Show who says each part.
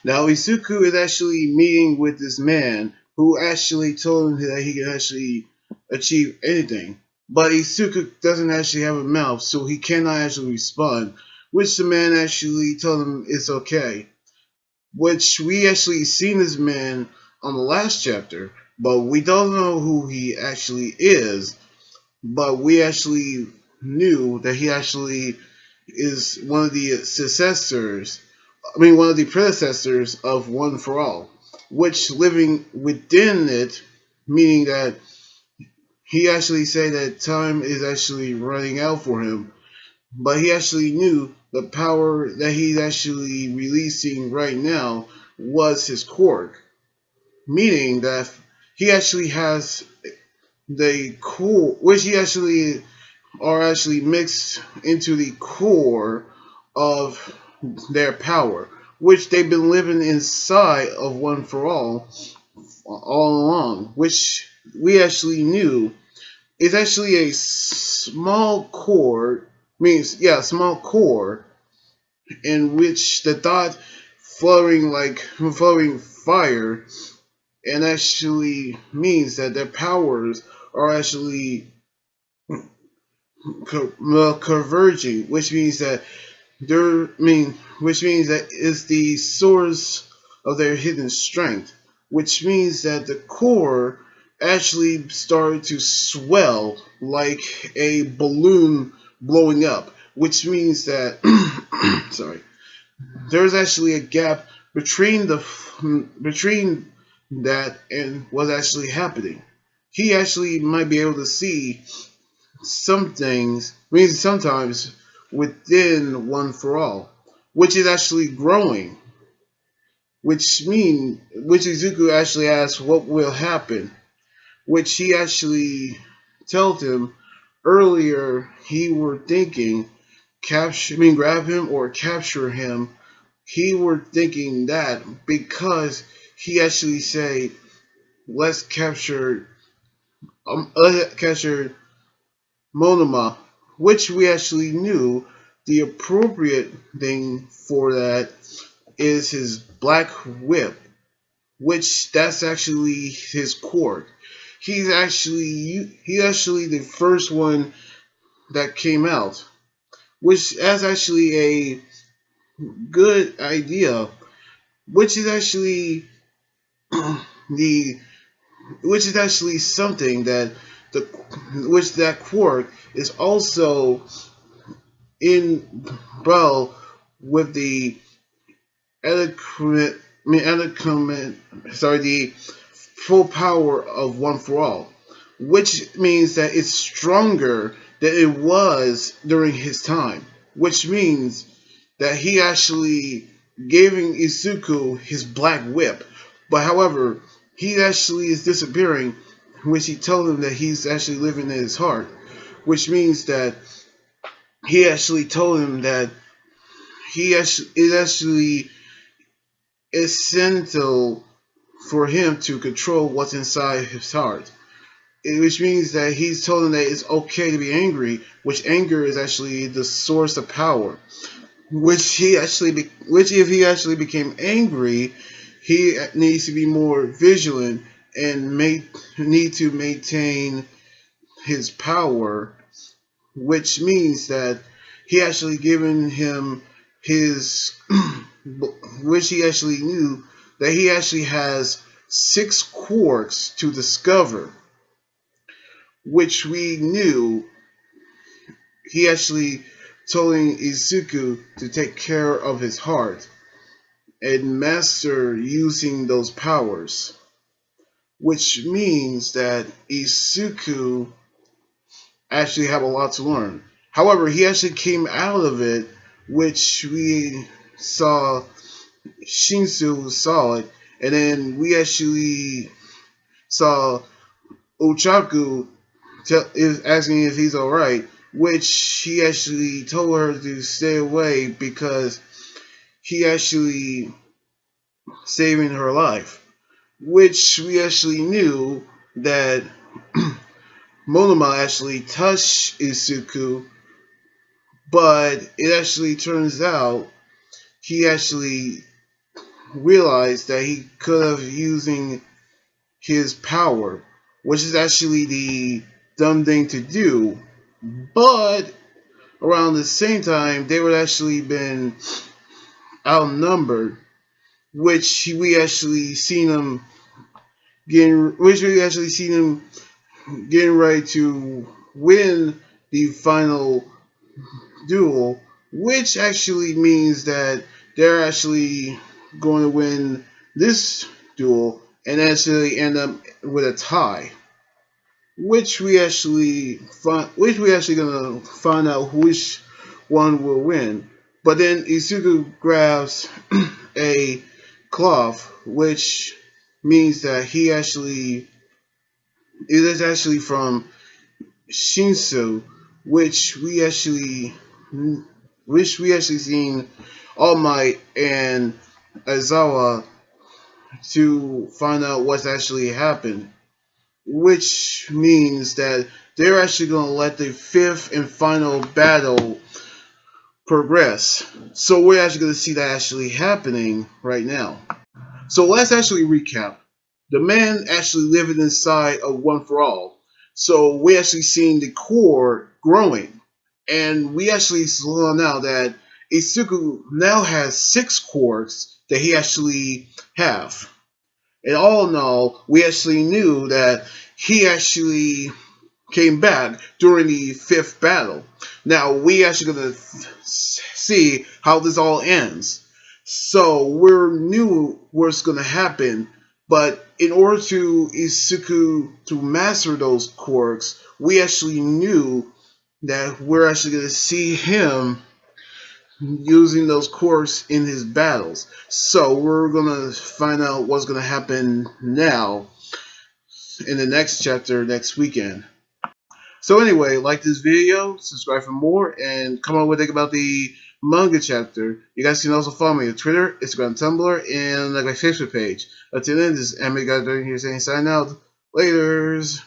Speaker 1: Now Izuku is actually meeting with this man who actually told him that he can actually achieve anything. But Izuku doesn't actually have a mouth, so he cannot actually respond, which the man actually told him it's okay. Which we actually seen this man on the last chapter, but we don't know who he actually is. But we actually knew that he actually is one of the successors, one of the predecessors of One for All, which living within it, meaning that he actually said that time is actually running out for him, but he actually knew the power that he's actually releasing right now was his quirk, meaning that he actually has the core, which he actually are actually mixed into the core of their power, which they've been living inside of One for all along, which we actually knew is actually a small core, small core in which the thought flowing fire, and actually means that their powers are actually converging, which means that which means that is the source of their hidden strength, which means that the core actually started to swell like a balloon blowing up, which means that sorry, there's actually a gap between that and what's actually happening. He actually might be able to see some things, means sometimes within One for All, which is actually growing, which Izuku actually asks what will happen, which he actually told him earlier he were thinking grab him or capture him. He were thinking that because he actually say let's capture Monoma, which we actually knew the appropriate thing for that is his black whip, which that's actually his quirk. He's actually the first one that came out, which is actually a good idea, which is actually the which is actually something that the which that quirk is also in bro with the eloquent, the full power of One for All, which means that it's stronger than it was during his time, which means that he actually giving Izuku his black whip, but however, he actually is disappearing, which he told him that he's actually living in his heart, which means that he actually told him that it actually essential for him to control what's inside his heart. Which means that he's told him that it's okay to be angry, which anger is actually the source of power. Which if he actually became angry, he needs to be more vigilant and need to maintain his power, which means that he actually given him his which he actually knew that he actually has 6 quirks to discover, which we knew he actually told Izuku to take care of his heart and master using those powers, which means that Izuku actually have a lot to learn. However, he actually came out of it, which we saw Shinsu saw it, and then we actually saw Ochaku is asking if he's alright, which he actually told her to stay away because he actually saving her life, which we actually knew that Monoma actually touched Izuku, but it actually turns out he actually realized that he could have using his power, which is actually the dumb thing to do. But around the same time, they would actually been outnumbered, which we actually seen him getting ready to win the final duel, which actually means that they're actually going to win this duel and actually end up with a tie, which we actually gonna find out which one will win. But then Izuku grabs a cloth, which means that it is actually from Shinsu, which we actually seen All Might and Aizawa to find out what's actually happened, which means that they're actually going to let the fifth and final battle progress. So we're actually going to see that actually happening right now. So let's actually recap. The man actually living inside of One for All. So we actually seeing the core growing. And we actually saw now that Izuku now has 6 quirks that he actually have. And all in all, we actually knew that he actually came back during the 5th battle. Now we actually gonna see how this all ends. So we knew what's gonna happen, but in order to Izuku to master those quirks, we actually knew that we're actually gonna see him using those quirks in his battles. So we're gonna find out what's gonna happen now in the next chapter next weekend. So anyway, like this video, subscribe for more, and come on with think about the manga chapter. You guys can also follow me on Twitter, Instagram, Tumblr, and like my Facebook page. Until then, this is Anime Guy here saying sign out. Laters.